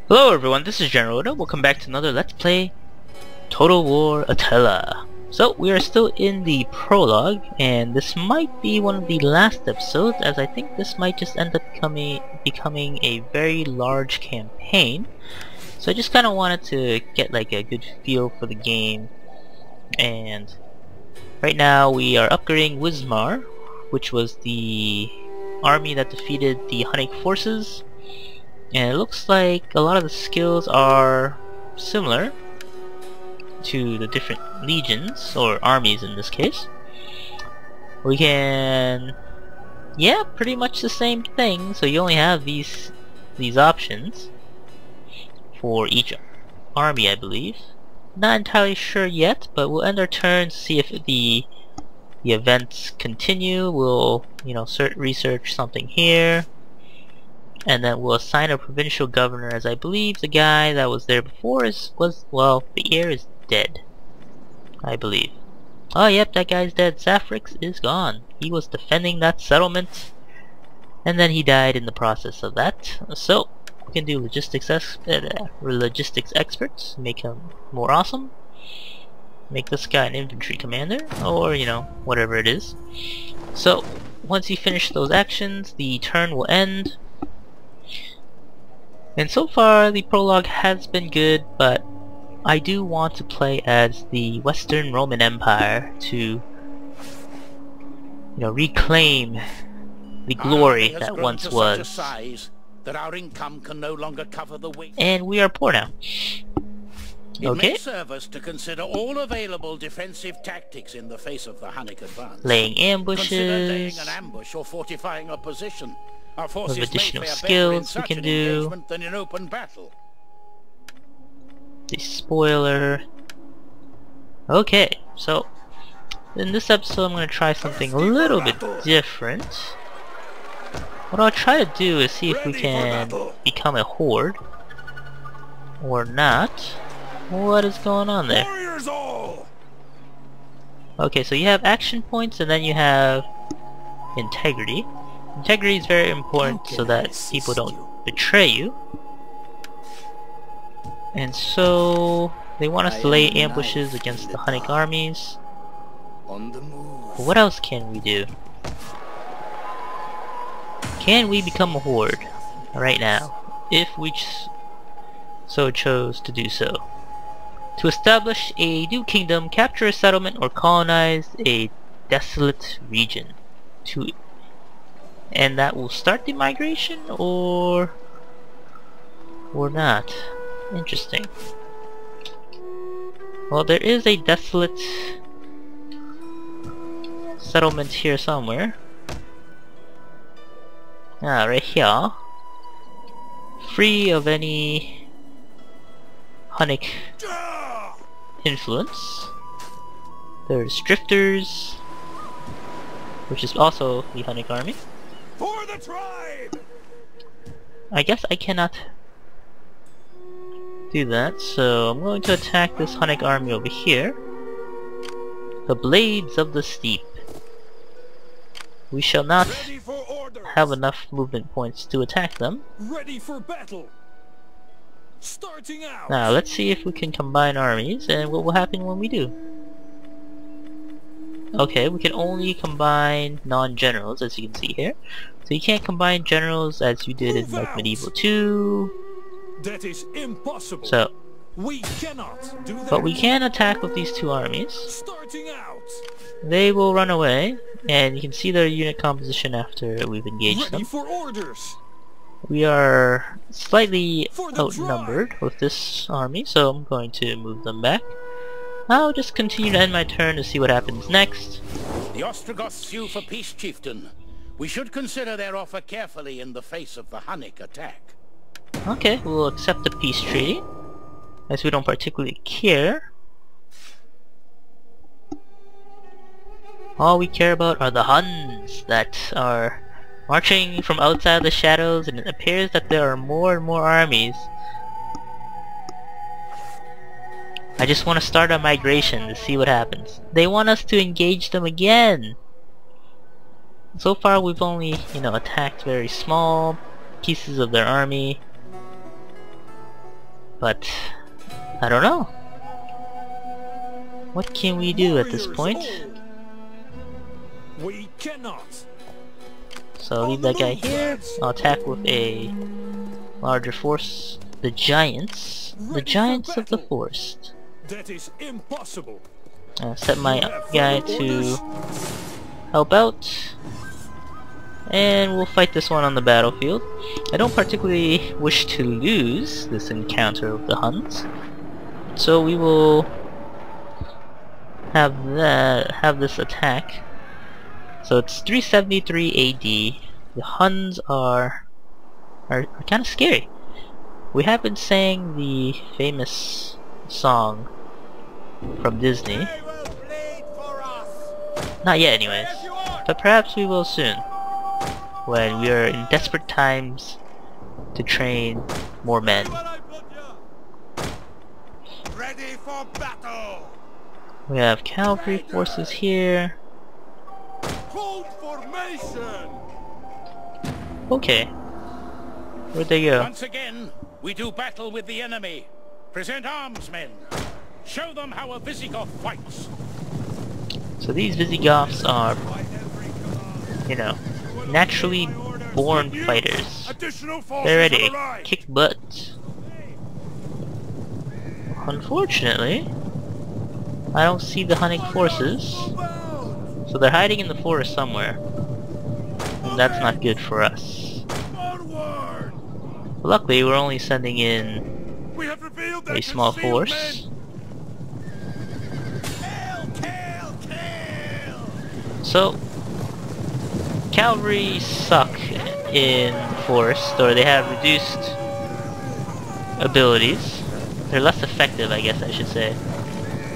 Hello everyone, this is General Oda. Welcome back to another Let's Play Total War Attila. So, we are still in the prologue, and this might be one of the last episodes, as I think this might just end up becoming a very large campaign. So I just kind of wanted to get like a good feel for the game, and right now we are upgrading Wismar, which was the army that defeated the Hunnic forces. And it looks like a lot of the skills are similar to the different legions, or armies in this case. We can... yeah, pretty much the same thing, so you only have these options for each army, I believe. Not entirely sure yet, but we'll end our turn to see if the events continue. We'll, research something here. And then we'll assign a provincial governor, as I believe the guy that was there before the heir is dead, I believe. Oh yep, that guy's dead. Safrix is gone. He was defending that settlement, and then he died in the process of that. So, we can do logistics experts, make him more awesome. Make this guy an infantry commander, or, whatever it is. So, once you finish those actions, the turn will end. And so far the prologue has been good, but I do want to play as the Western Roman Empire to reclaim the glory that once was. That our income can no longer cover the weight. And we are poor now. It may serve us to consider all available defensive tactics in the face of the Hunnic advance. Laying ambushes. Consider laying an ambush or fortifying a position. Our forces with additional may fare skills better in we can such an do. engagement than in open battle. The spoiler. Okay, so in this episode I'm going to try something a little bit different. What I'll try to do is see if we can become a horde or not. What is going on there? Okay, so you have action points and then you have integrity. Integrity is very important so that people don't betray you. And so they want us to lay ambushes against the Hunnic armies. What else can we do? Can we become a horde right now, if we so chose to do so? To establish a new kingdom, capture a settlement, or colonize a desolate region. And that will start the migration, or not. Interesting. Well, there is a desolate settlement here somewhere. Ah, right here. Free of any Hunnic influence. There's drifters, which is also the Hunnic army. For the tribe! I guess I cannot do that, so I'm going to attack this Hunnic army over here. The Blades of the Steep. We shall not have enough movement points to attack them. Ready for battle. Starting out. Now let's see if we can combine armies and what will happen when we do. Okay, we can only combine non-generals, as you can see here. So you can't combine generals as you did in like Medieval 2. That is impossible. So we cannot do that. but we can attack with these two armies. Starting out. They will run away, and you can see their unit composition after we've engaged Ready them. for orders. We are slightly outnumbered with this army, so I'm going to move them back. I'll just continue to end my turn to see what happens next. The Ostrogoths sue for peace, chieftain. We should consider their offer carefully in the face of the Hunnic attack. Okay, we'll accept the peace treaty, as we don't particularly care. All we care about are the Huns that are marching from outside the shadows, and it appears that there are more and more armies. I just want to start a migration to see what happens. They want us to engage them again! So far we've only, attacked very small pieces of their army. But I don't know. What can we do at this point? We cannot. So I'll leave that guy here. I'll attack with a larger force. The giants. The giants of the forest. That is impossible. Set my guy to help out. And we'll fight this one on the battlefield. I don't particularly wish to lose this encounter with the Huns. So we will have this attack. So it's 373 AD. The Huns are kind of scary. We haven't sang the famous song from Disney. Not yet anyways. But perhaps we will soon. When we are in desperate times to train more men. Ready for battle. We have cavalry forces here. Hold formation. Okay. Where'd they go? Once again, we do battle with the enemy. Present arms, men. Show them how a Visigoth fights. So these Visigoths are, you know, naturally born fighters. They're ready to kick butt. Unfortunately, I don't see the Hunnic forces. So they're hiding in the forest somewhere. And that's not good for us. Luckily, we're only sending in a small force. So, cavalry suck in forest, or they have reduced abilities. They're less effective, I guess I should say.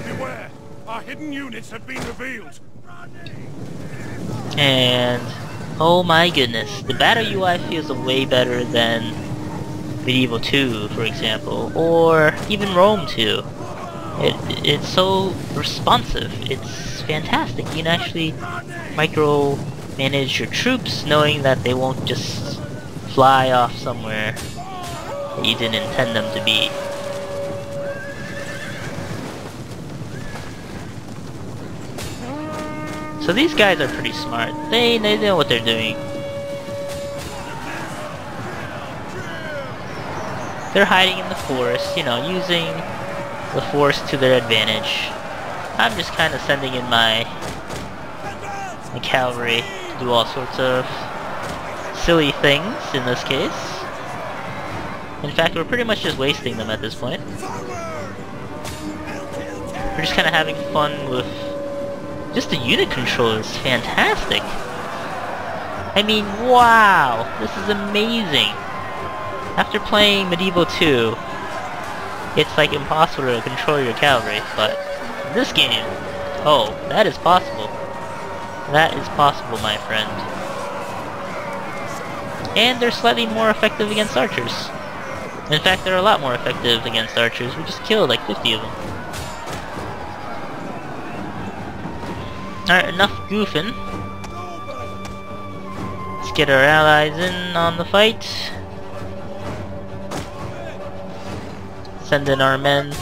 Beware! Our hidden units have been revealed. And oh my goodness, the battle UI feels way better than Medieval 2, for example, or even Rome 2. It's so responsive. It's fantastic. You can actually micromanage your troops, knowing that they won't just fly off somewhere that you didn't intend them to be. So these guys are pretty smart. They know what they're doing. They're hiding in the forest, you know, using the forest to their advantage. I'm just kind of sending in my cavalry to do all sorts of silly things in this case. In fact, we're pretty much just wasting them at this point. We're just kind of having fun with just the unit control is fantastic. I mean, wow, this is amazing. After playing Medieval 2, it's like impossible to control your cavalry, but in this game, oh, that is possible. That is possible, my friend. And they're slightly more effective against archers. In fact, they're a lot more effective against archers. We just killed like 50 of them. Alright, enough goofing. Let's get our allies in on the fight. Send in our men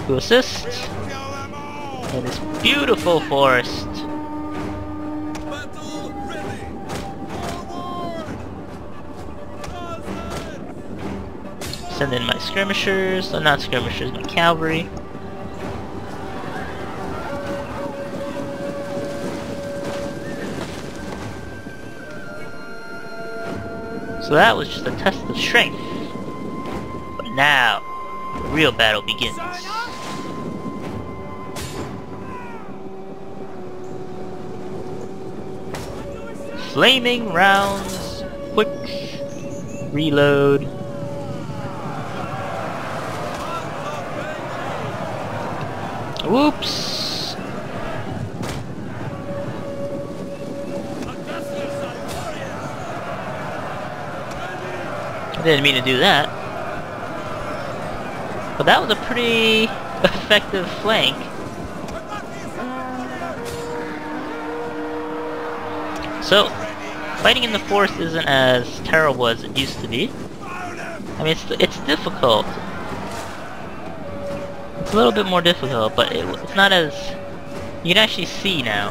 to assist in this beautiful forest. Send in my skirmishers, not skirmishers, my cavalry. So that was just a test of strength. But now, the real battle begins. Flaming rounds, quick reload. Whoops! I didn't mean to do that. But that was a pretty effective flank. So, fighting in the forest isn't as terrible as it used to be. I mean, it's difficult. It's a little bit more difficult, but it's not as... You can actually see now.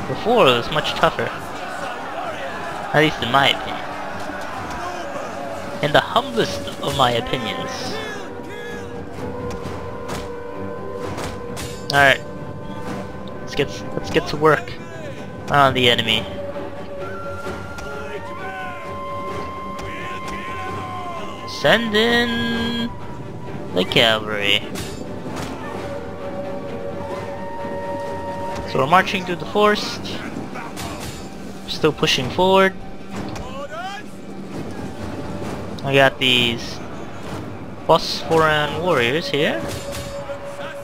Before it was much tougher. At least in my opinion. In the humblest of my opinions. Alright. Let's get to work on the enemy. Send in the cavalry. So we're marching through the forest. Still pushing forward. I got these Phosphoran warriors here,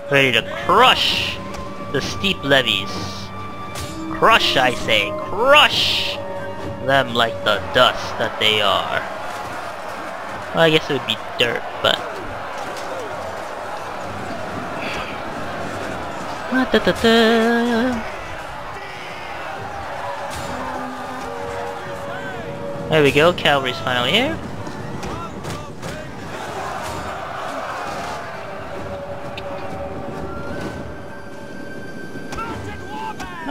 ready to crush the steep levees. Crush, I say, crush them like the dust that they are. Well, I guess it would be dirt, but... There we go, cavalry's finally here.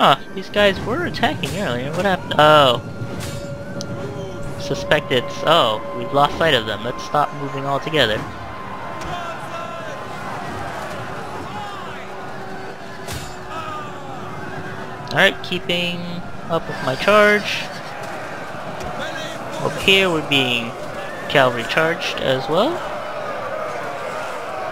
Oh, these guys were attacking earlier. What happened? Oh. Suspected. Oh, we've lost sight of them. Let's stop moving altogether. Alright, keeping up with my charge. Up here we're being cavalry charged as well.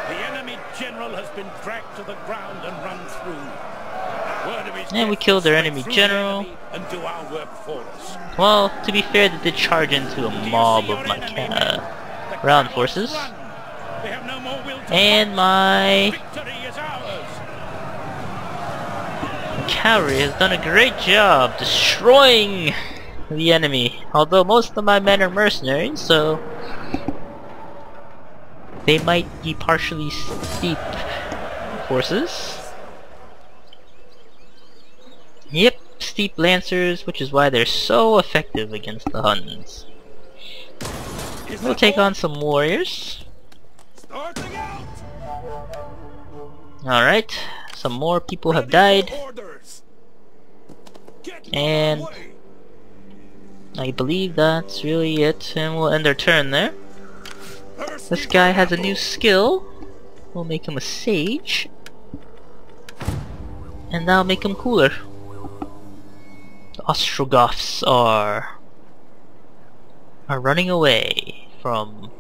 The enemy general has been dragged to the ground and run through. And we killed their enemy general. And do our work for us. Well, to be fair, they did charge into a mob of my ground forces. And my cavalry has done a great job destroying the enemy. Although most of my men are mercenaries, so they might be partially steep forces. Yep, steep lancers, which is why they're so effective against the Huns. We'll take on some warriors. Alright, some more people have died. And I believe that's really it, and we'll end our turn there. This guy has a new skill. We'll make him a sage. And that'll make him cooler. The Ostrogoths are running away from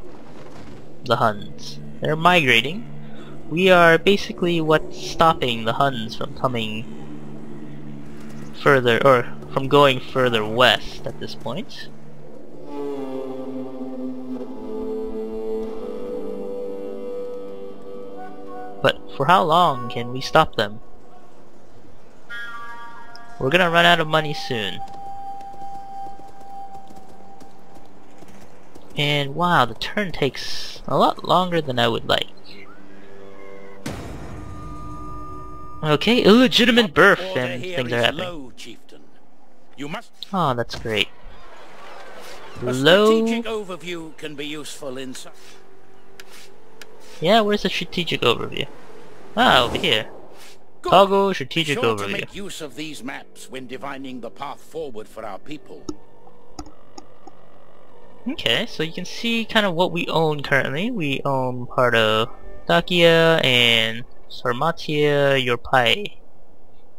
the Huns. They're migrating. We are basically what's stopping the Huns from coming further, or from going further west at this point. But for how long can we stop them? We're gonna run out of money soon. And wow, the turn takes a lot longer than I would like. Okay, illegitimate birth and things are happening. Oh, that's great. Low. A strategic overview can be useful in some... Yeah, where's the strategic overview? Ah, over here. Toggle strategic overview. To make use of these maps when divining the path forward for our people. Okay, so you can see kind of what we own currently. We own part of Dacia and Sarmatia Yorpai.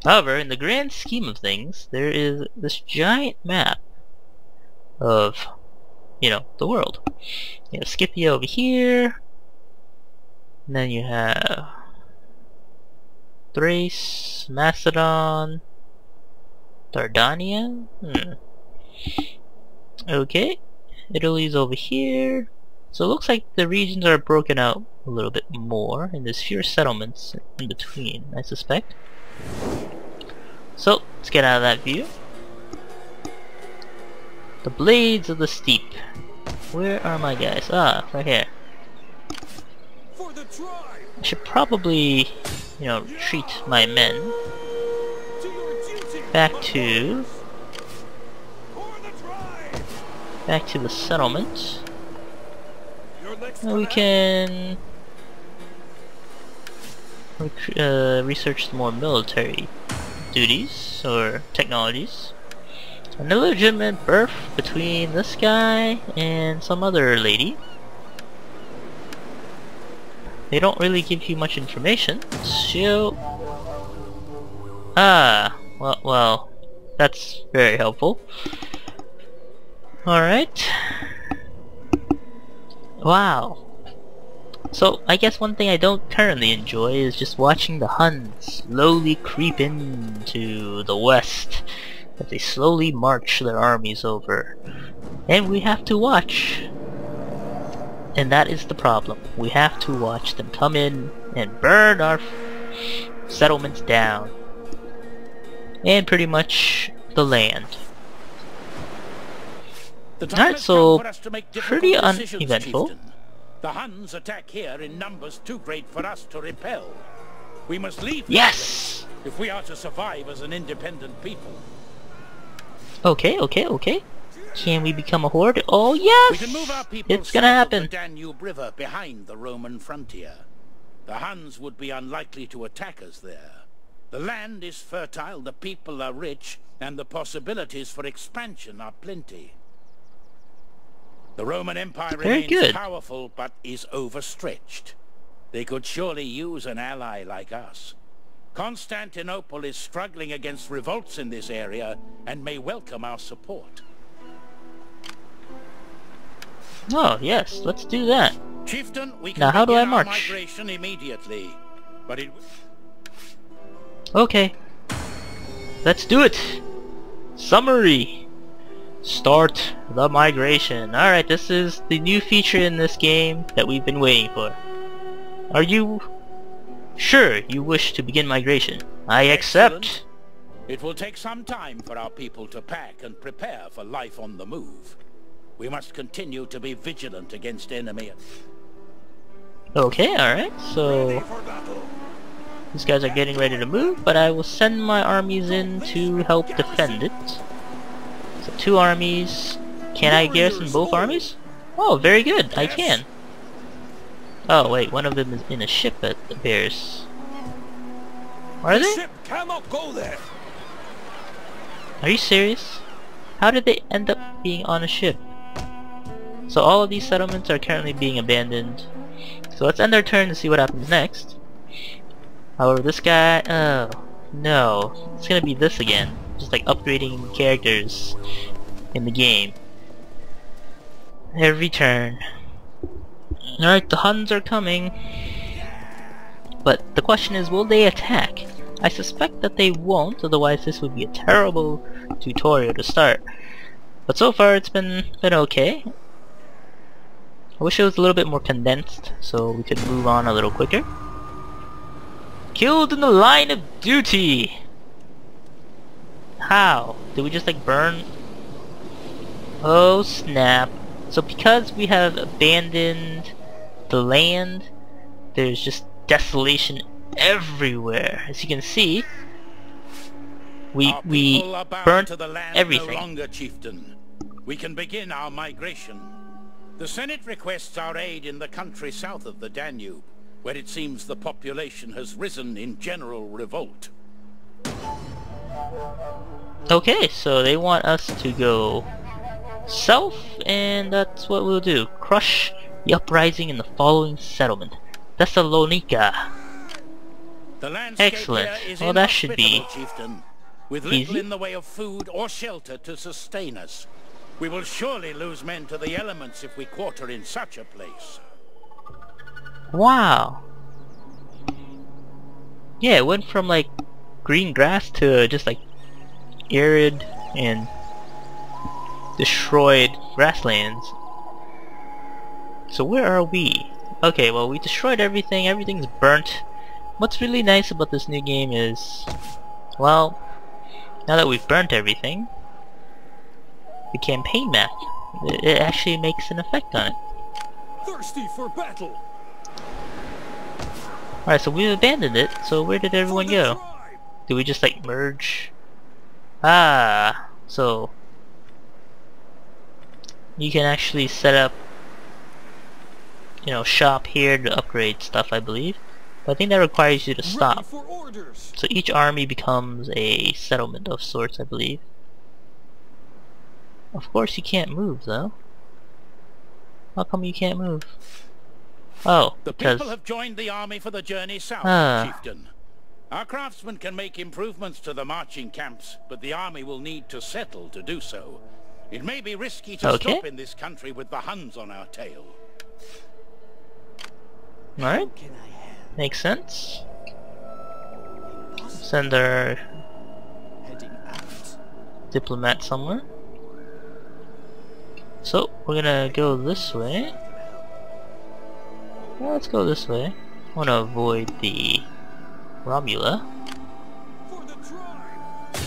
However, in the grand scheme of things, there is this giant map of, you know, the world. You have Scythia over here, and then you have Thrace, Macedon, Dardania. Okay, Italy's over here. So it looks like the regions are broken out a little bit more, and there's fewer settlements in between, I suspect. So, let's get out of that view. The Blades of the Steep. Where are my guys? Ah, right here. I should probably, you know, retreat my men back to the settlement. And we can research more military duties or technologies. An illegitimate birth between this guy and some other lady. They don't really give you much information. So, well, that's very helpful. Alright. Wow. So, I guess one thing I don't currently enjoy is just watching the Huns slowly creep into the west as they slowly march their armies over. And we have to watch. And that is the problem. We have to watch them come in and burn our settlements down. And pretty much the land. Alright, so pretty uneventful. The Huns attack here in numbers too great for us to repel. We must leave this Yes! place if we are to survive as an independent people. Okay. Can we become a horde? Oh yes! We can move our people It's gonna south of happen. the Danube River behind the Roman frontier. The Huns would be unlikely to attack us there. The land is fertile, the people are rich, and the possibilities for expansion are plenty. The Roman Empire remains powerful, but is overstretched. They could surely use an ally like us. Constantinople is struggling against revolts in this area, and may welcome our support. Oh yes, let's do that. Chieftain, we can now how do I begin our march? migration immediately, but it... Okay. Let's do it! Summary! Start the migration. Alright, this is the new feature in this game that we've been waiting for. Are you sure you wish to begin migration? I accept. Excellent. It will take some time for our people to pack and prepare for life on the move. We must continue to be vigilant against enemy. Okay, alright, so these guys are getting ready to move, but I will send my armies in to help defend it. So 2 armies. Can I garrison both armies? Oh, very good, I can. Oh wait, one of them is in a ship at the bears. Are they? Ship cannot go there. Are you serious? How did they end up being on a ship? So all of these settlements are currently being abandoned. So let's end our turn and see what happens next. However, this guy, oh no, it's gonna be this again. Just like upgrading characters in the game. Every turn. Alright, the Huns are coming. But the question is, will they attack? I suspect that they won't, otherwise this would be a terrible tutorial to start. But so far it's been okay. I wish it was a little bit more condensed so we could move on a little quicker. Killed in the line of duty! How? Did we just like burn? Oh snap. So because we have abandoned the land, there's just desolation everywhere. As you can see, we burnt everything. No longer, chieftain. We can begin our migration. The Senate requests our aid in the country south of the Danube, where it seems the population has risen in general revolt. Okay, so they want us to go south, and that's what we'll do. Crush the uprising in the following settlement: Thessalonica. The landscape Excellent. here is Well, that should be chieftain, with little easy. in the way of food or shelter to sustain us. We will surely lose men to the elements if we quarter in such a place. Wow. Yeah, it went from like green grass to just like arid and destroyed grasslands. So where are we? Okay, well, we destroyed everything. Everything's burnt. What's really nice about this new game is, well, now that we've burnt everything, the campaign map, it actually makes an effect on it. Thirsty for battle. Alright, so we've abandoned it, so where did everyone go? Do we just like merge? Ah, so you can actually set up, you know, shop here to upgrade stuff, I believe. But I think that requires you to Ready stop. for orders. So each army becomes a settlement of sorts, I believe. Of course you can't move, though. How come you can't move? Oh, The because... people have joined the army for the journey south, chieftain. Our craftsmen can make improvements to the marching camps, but the army will need to settle to do so. It may be risky to stop in this country with the Huns on our tail. Alright. Makes sense. Send our diplomat somewhere. So, we're gonna go this way. Well, let's go this way. I want to avoid the Romula. For the tribe.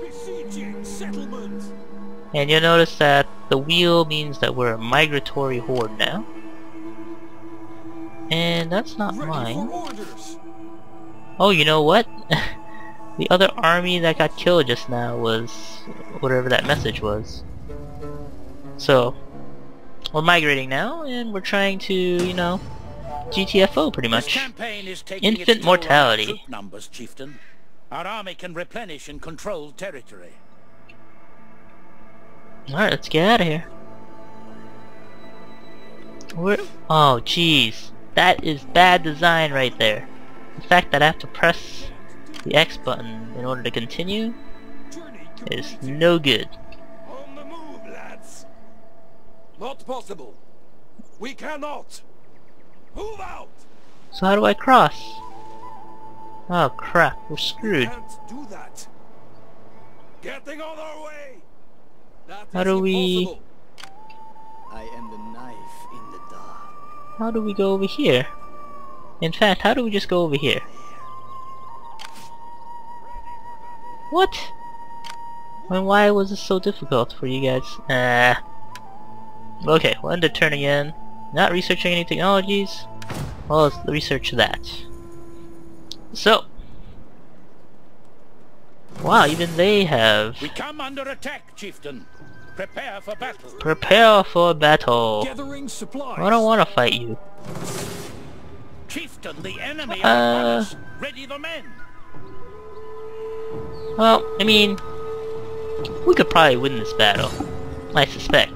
Besieging settlement. And you'll notice that the wheel means that we're a migratory horde now. And that's not Ready mine. for orders. Oh, you know what? The other army that got killed just now was whatever that message was. So, we're migrating now, and we're trying to, you know, GTFO pretty much. This campaign is taking Infant its toll on our mortality. troop numbers, chieftain. Our army can replenish in controlled territory. Alright, let's get out of here. Oh, jeez. That is bad design right there. The fact that I have to press the X button in order to continue is no good. On the move, lads. Not possible. We cannot. Move out. So how do I cross? Oh crap, we're We screwed. can't do that. Getting on our way. That How is do we... impossible. I am the knife in the dark. How do we go over here? In fact, how do we just go over here? What? And why was this so difficult for you guys? Okay, we'll end the turn again. Not researching any technologies. Well, let's research that. So. Wow, even they have... We come under attack, chieftain. Prepare for battle. Prepare for battle. Gathering supplies. I don't want to fight you. Chieftain, the enemy are upon us. Ready the men. Well, I mean, we could probably win this battle, I suspect.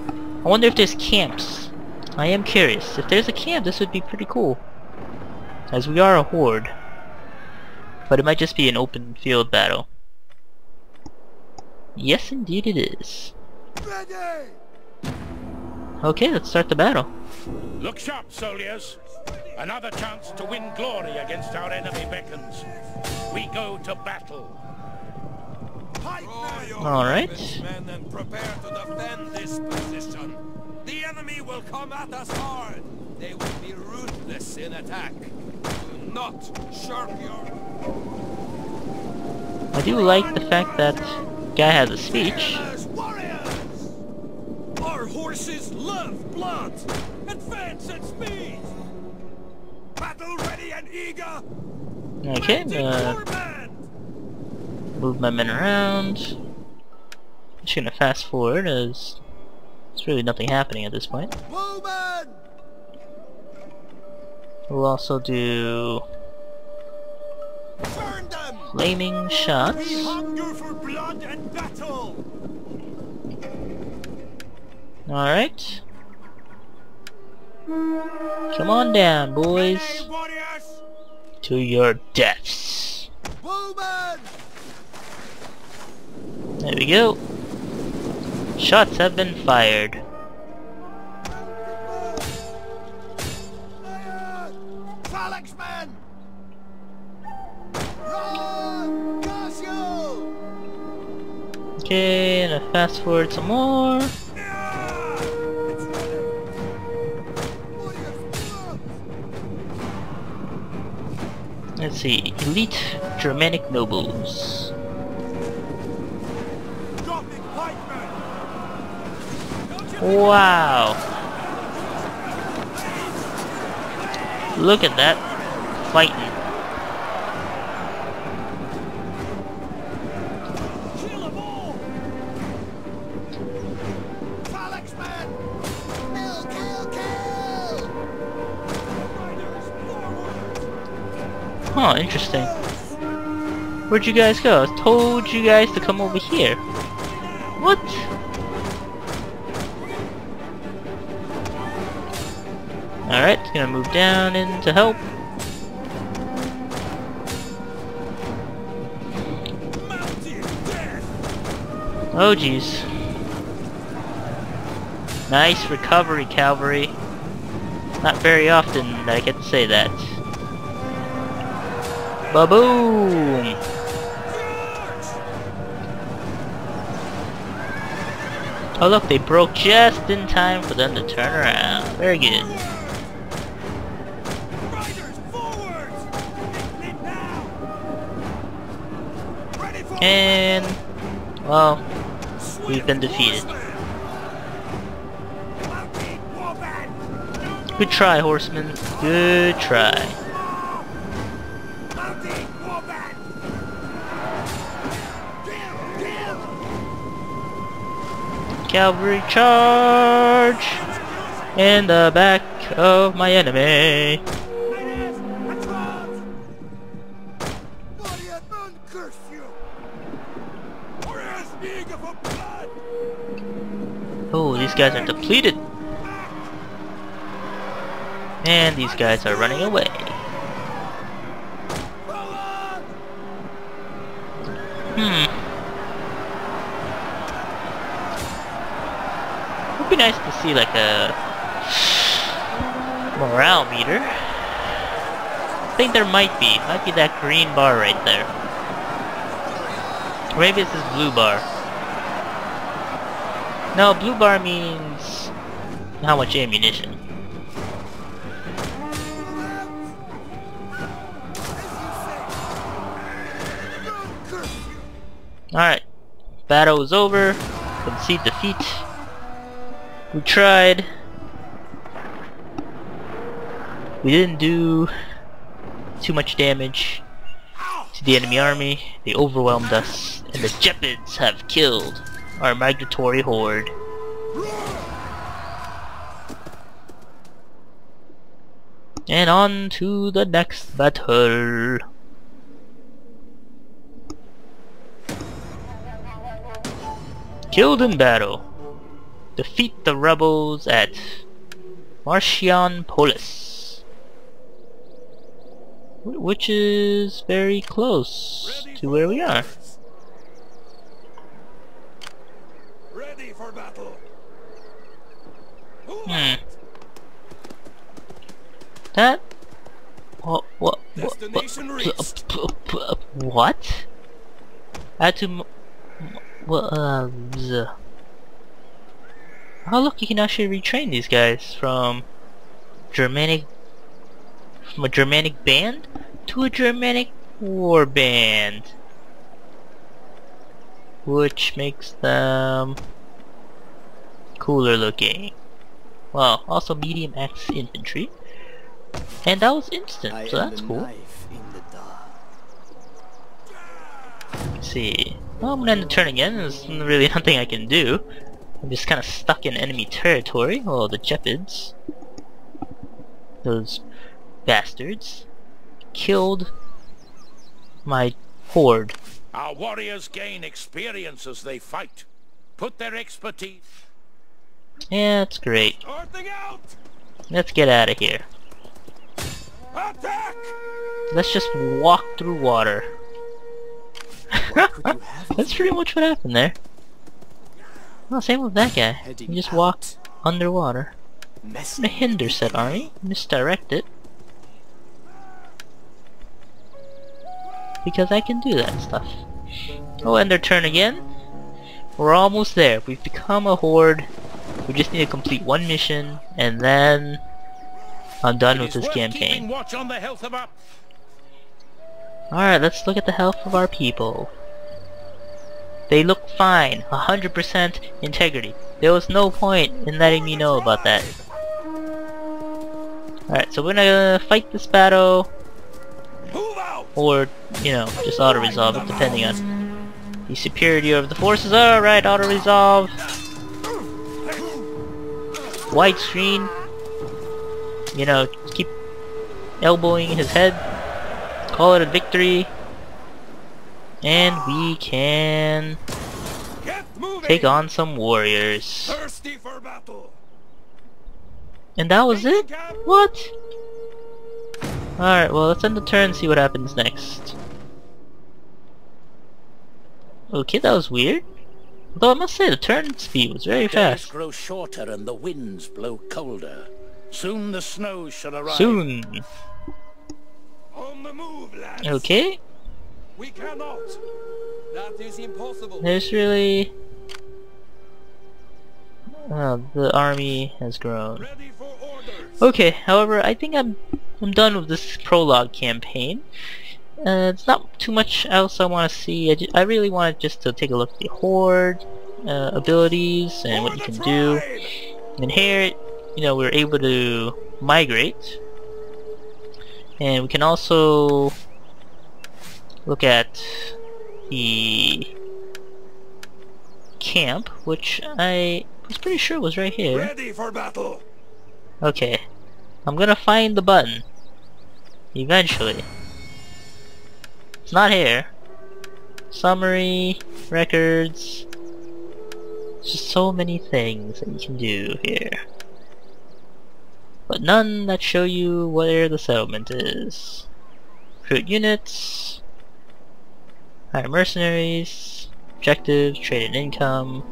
I wonder if there's camps. I am curious. If there's a camp, this would be pretty cool. As we are a horde. But it might just be an open field battle. Yes, indeed it is. Ready. Okay, let's start the battle. Look sharp, soldiers. Another chance to win glory against our enemy beckons. We go to battle. Alright. Men and prepare to defend this position. The enemy will come at us hard. They will be ruthless in attack. Do not shirk your... I do like the fact that guy has a speech. Warriors! Our horses love blood, advance at speed. Battle ready and eager. Okay, Command. move my men around. Just gonna fast forward as there's really nothing happening at this point. Bowman! We'll also do Burn them. flaming shots. We hunger for blood and battle. Alright. Come on down, boys. Hey, warriors! To your deaths. Bowman! There we go. Shots have been fired. Phalanx man! Run! Casio! Okay, and I fast forward some more. Let's see, elite Germanic nobles. Dropping pikemen! Wow! Look at that fighting. Kill them all! Phalanx man! Kill, kill, kill! Riders, forward! Oh, interesting. Where'd you guys go? I told you guys to come over here. What? Alright, it's gonna move down in to help. Oh jeez. Nice recovery, cavalry. Not very often that I get to say that. Ba-boom! Oh look, they broke just in time for them to turn around. Very good. And... well, we've been defeated. Good try, horsemen. Good try. Cavalry charge! In the back of my enemy. Oh, these guys are depleted. And these guys are running away. Would be nice to see like a morale meter. I think there might be that green bar right there. Or maybe it's this blue bar. No, blue bar means how much ammunition. Alright, battle is over. Concede defeat. We tried. We didn't do too much damage to the enemy army. They overwhelmed us, and the Jepids have killed our migratory horde. And on to the next battle. Killed in battle. Defeat the rebels at Marcian Polis, which is very close to where we are. Ready for battle. That what Destination reached. what? I had to oh look, you can actually retrain these guys from a Germanic band to a Germanic war band, which makes them cooler looking. Well, also medium axe infantry, and that was instant, so that's cool. Let's see. Well, I'm gonna end the turn again. There's really nothing I can do. I'm just kind of stuck in enemy territory. Oh, the Jepids. Those bastards killed my horde. Our warriors gain experience as they fight. Put their expertise... Yeah, that's great. Starting out. Let's get out of here. Attack! Let's just walk through water. That's pretty much what happened there. Well, same with that guy. He just walked underwater. The hinder said army. Misdirect it. Because I can do that stuff. Oh, end their turn again. We're almost there. We've become a horde. We just need to complete one mission, and then I'm done with this campaign. Watch on the health of our... Alright, let's look at the health of our people. They look fine. 100% integrity. There was no point in letting me know about that. Alright, so we're gonna fight this battle, or, you know, just auto-resolve it, depending on the superiority of the forces. Alright, auto-resolve. Widescreen. You know, keep elbowing his head. call it a victory, and we can Get moving! take on some warriors. Thirsty for battle! And that was it? What? Alright, well, let's end the turn and see what happens next. Okay, that was weird. Although I must say, the turn speed was very Days fast. grow shorter and the winds blow colder. Soon the snow shall arrive. Soon. On the move, lads! Okay. We cannot! That is impossible! There's really... the army has grown. Ready for orders! Okay, however, I think I'm done with this prologue campaign. It's not too much else I want to see. I really wanted just to take a look at the horde abilities and what you can do. And here, you know, we're able to migrate, and we can also look at the camp, which I was pretty sure was right here. Ready for battle! Okay, I'm gonna find the button eventually. It's not here. Summary, records. There's just so many things that you can do here, but none that show you where the settlement is. Recruit units, hire mercenaries, objectives, trade and income,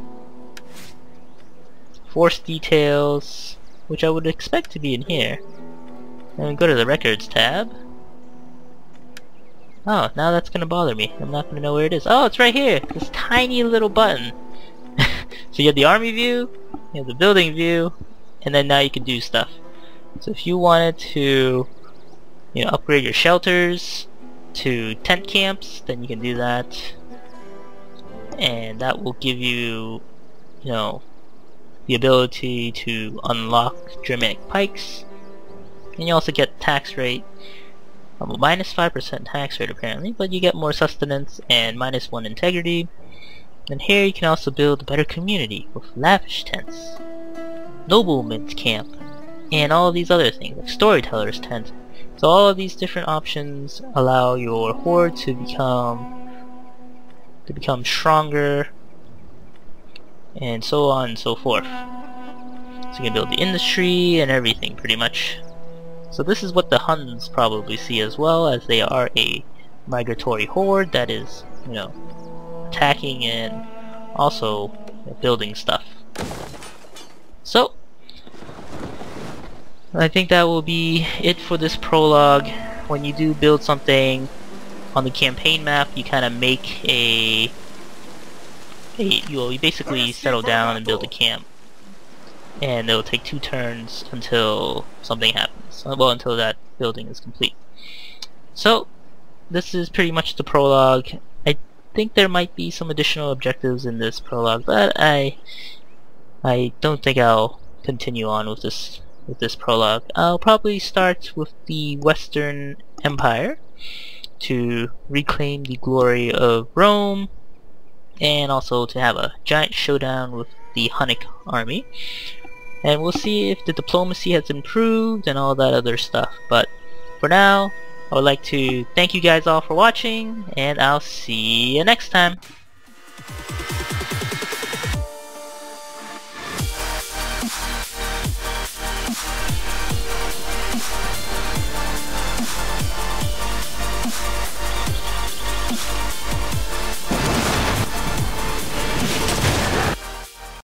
force details, which I would expect to be in here. And go to the records tab. Oh, now that's gonna bother me. I'm not gonna know where it is. Oh, it's right here! This tiny little button. So you have the army view, you have the building view, and then now you can do stuff. So if you wanted to, you know, upgrade your shelters to tent camps, then you can do that. And that will give you, you know, the ability to unlock Germanic pikes. And you also get tax rate, a -5% tax rate apparently, but you get more sustenance and -1 integrity. And here you can also build a better community with lavish tents, nobleman's camp, and all these other things like storyteller's tent. So all of these different options allow your horde to become stronger, and so on and so forth. So you can build the industry and everything pretty much. So this is what the Huns probably see as well, as they are a migratory horde that is, you know, attacking and also building stuff. So I think that will be it for this prologue. When you do build something on the campaign map, you kind of make you basically settle down and build a camp, and it'll take 2 turns until something happens. Well, until that building is complete. So this is pretty much the prologue. I think there might be some additional objectives in this prologue, but I don't think I'll continue on with this prologue. I'll probably start with the Western Empire to reclaim the glory of Rome, and also to have a giant showdown with the Hunnic army. And we'll see if the diplomacy has improved and all that other stuff. But for now, I would like to thank you guys all for watching, and I'll see you next time.